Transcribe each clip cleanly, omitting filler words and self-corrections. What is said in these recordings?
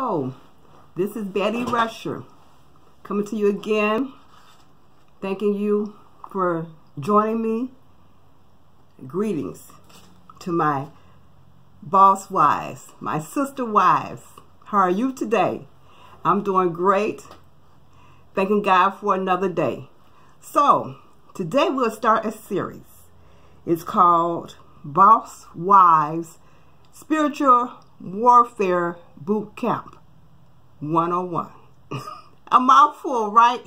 Hello, this is Betty Rusher coming to you again, thanking you for joining me. Greetings to my boss wives, my sister wives. How are you today? I'm doing great. Thanking God for another day. So, today we'll start a series. It's called Boss Wives Spiritual Warfare Boot Camp 101. A mouthful, right?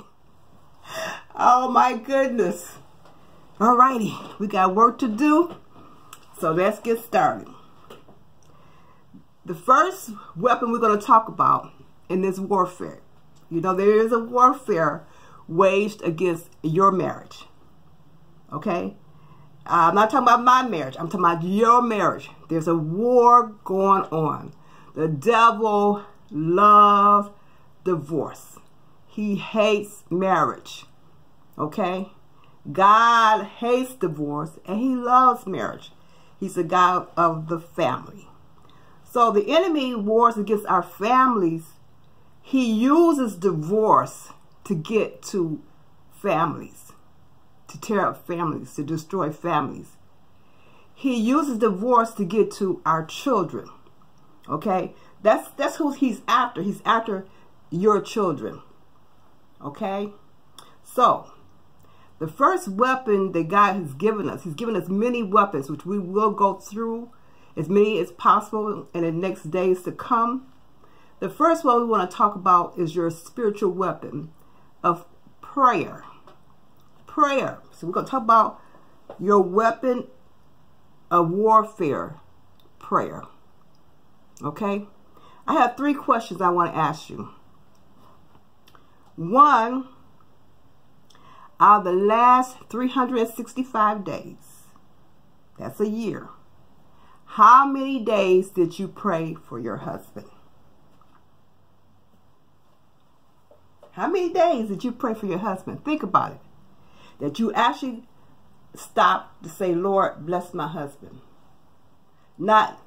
Oh my goodness. Alrighty, we got work to do. So let's get started. The first weapon we're going to talk about in this warfare. You know, there is a warfare waged against your marriage. Okay? I'm not talking about my marriage. I'm talking about your marriage. There's a war going on. The devil loves divorce. He hates marriage. Okay? God hates divorce and he loves marriage. He's the God of the family. So the enemy wars against our families. He uses divorce to get to families, to tear up families, to destroy families. He uses divorce to get to our children. Okay? That's who he's after. He's after your children. Okay? So, the first weapon that God has given us, he's given us many weapons, which we will go through as many as possible in the next days to come. The first one we want to talk about is your spiritual weapon of prayer. Prayer. So we're going to talk about your weapon of warfare, prayer. Okay? I have 3 questions I want to ask you. 1, out of the last 365 days, that's a year, how many days did you pray for your husband? How many days did you pray for your husband? Think about it. That you actually stopped to say, Lord, bless my husband. Not,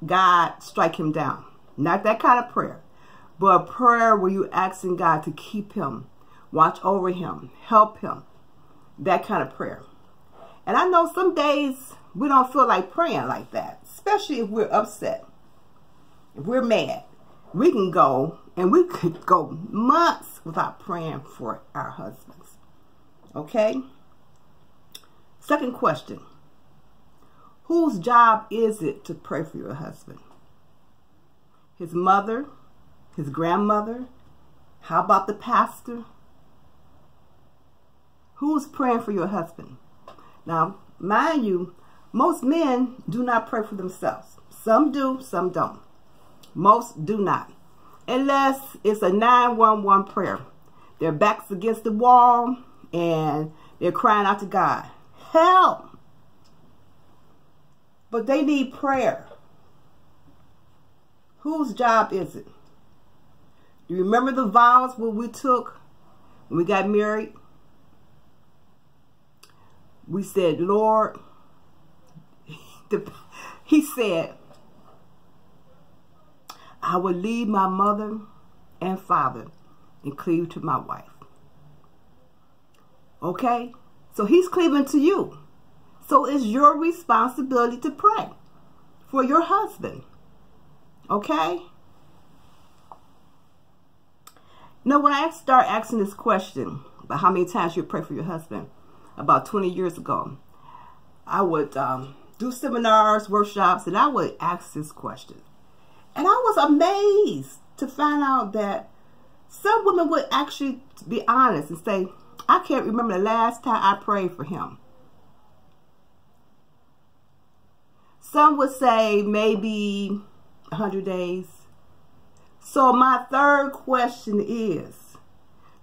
God, strike him down. Not that kind of prayer. But a prayer where you're asking God to keep him, watch over him, help him. That kind of prayer. And I know some days we don't feel like praying like that. Especially if we're upset. If we're mad. We can go, and we could go months without praying for our husbands. Okay? Second question. Whose job is it to pray for your husband? His mother? His grandmother? How about the pastor? Who's praying for your husband? Now, mind you, most men do not pray for themselves. Some do, some don't. Most do not. Unless it's a 911 prayer. Their back's against the wall and they're crying out to God. Help! But they need prayer. Whose job is it? Do you remember the vows what we took when we got married? We said, Lord, he said, I will leave my mother and father and cleave to my wife. Okay? So he's cleaving to you. So it's your responsibility to pray for your husband. Okay? Now, when I start asking this question about how many times you pray for your husband, about 20 years ago, I would do seminars, workshops, and I would ask this question. And I was amazed to find out that some women would actually be honest and say, I can't remember the last time I prayed for him. Some would say maybe 100 days. So my third question is,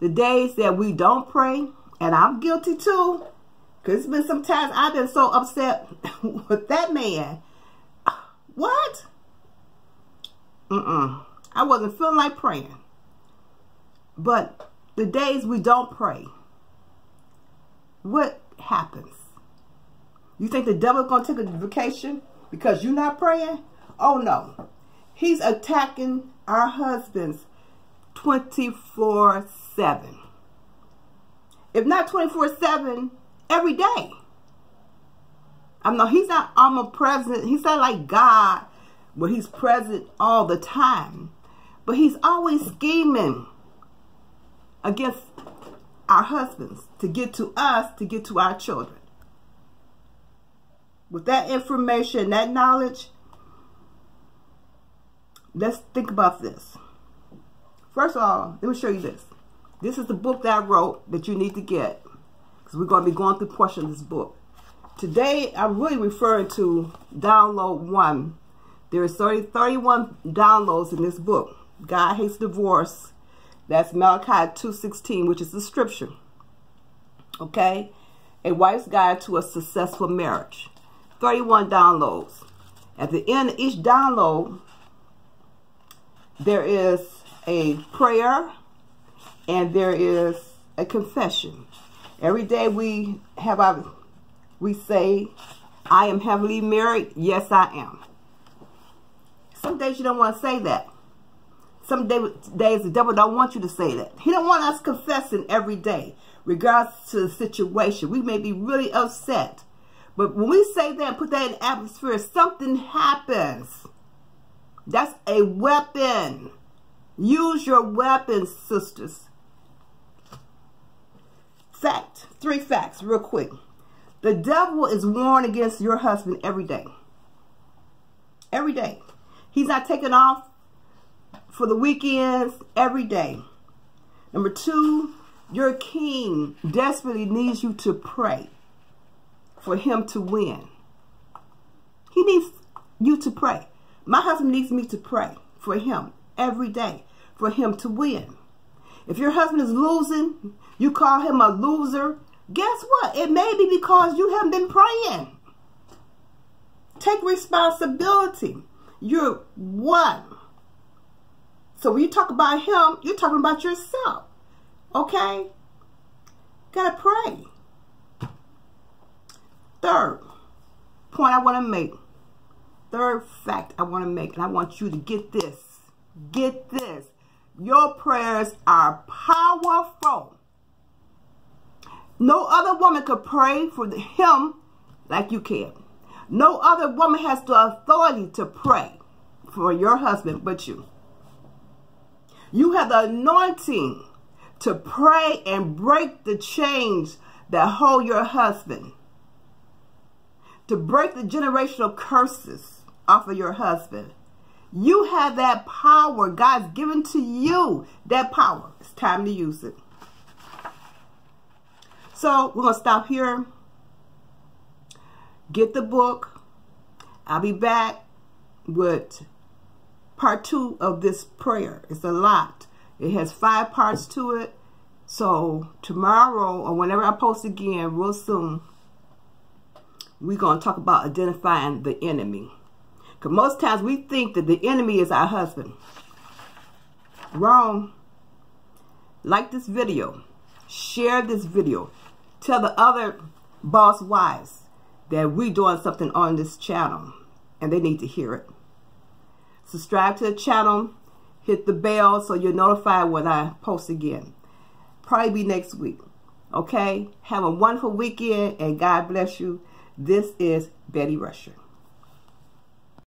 the days that we don't pray, and I'm guilty too, because it's been some times I've been so upset with that man. What? I wasn't feeling like praying. But the days we don't pray, what happens? You think the devil's going to take a vacation because you're not praying? Oh no. He's attacking our husbands 24/7. If not 24/7, every day. I know he's not omnipresent. He's not like God, where he's present all the time. But he's always scheming against our husbands to get to us, to get to our children. With that information, that knowledge, let's think about this. First of all, let me show you this. This is the book that I wrote that you need to get, because we're going to be going through a portion of this book. Today, I'm really referring to download 1. There is 31 downloads in this book. God Hates Divorce. That's Malachi 2:16, which is the scripture. Okay? A wife's guide to a successful marriage. 31 downloads. At the end of each download, there is a prayer and there is a confession. Every day we say, I am heavily married. Yes, I am. Some days you don't want to say that. Some days the devil don't want you to say that. He don't want us confessing every day, regardless to the situation. We may be really upset. But when we say that and put that in the atmosphere, something happens. That's a weapon. Use your weapons, sisters. Fact. 3 facts, real quick. The devil is warned against your husband every day. Every day. He's not taking off for the weekends, every day. Number 2, your king desperately needs you to pray for him to win. He needs you to pray. My husband needs me to pray for him every day, for him to win. If your husband is losing, you call him a loser, guess what? It may be because you haven't been praying. Take responsibility. You're one. So when you talk about him, you're talking about yourself. Okay? Gotta pray. 3rd point I want to make. 3rd fact I want to make. And I want you to get this. Get this. Your prayers are powerful. No other woman could pray for him like you can. No other woman has the authority to pray for your husband but you. You have the anointing to pray and break the chains that hold your husband. To break the generational curses off of your husband. You have that power. God's given to you that power. It's time to use it. So we're going to stop here. Get the book. I'll be back with part 2 of this prayer. It's a lot. It has 5 parts to it. So tomorrow or whenever I post again real soon, we're going to talk about identifying the enemy. Because most times we think that the enemy is our husband. Wrong. Like this video. Share this video. Tell the other boss wives that we're doing something on this channel. And they need to hear it. Subscribe to the channel. Hit the bell so you're notified when I post again. Probably be next week. Okay? Have a wonderful weekend and God bless you. This is Betty Rusher.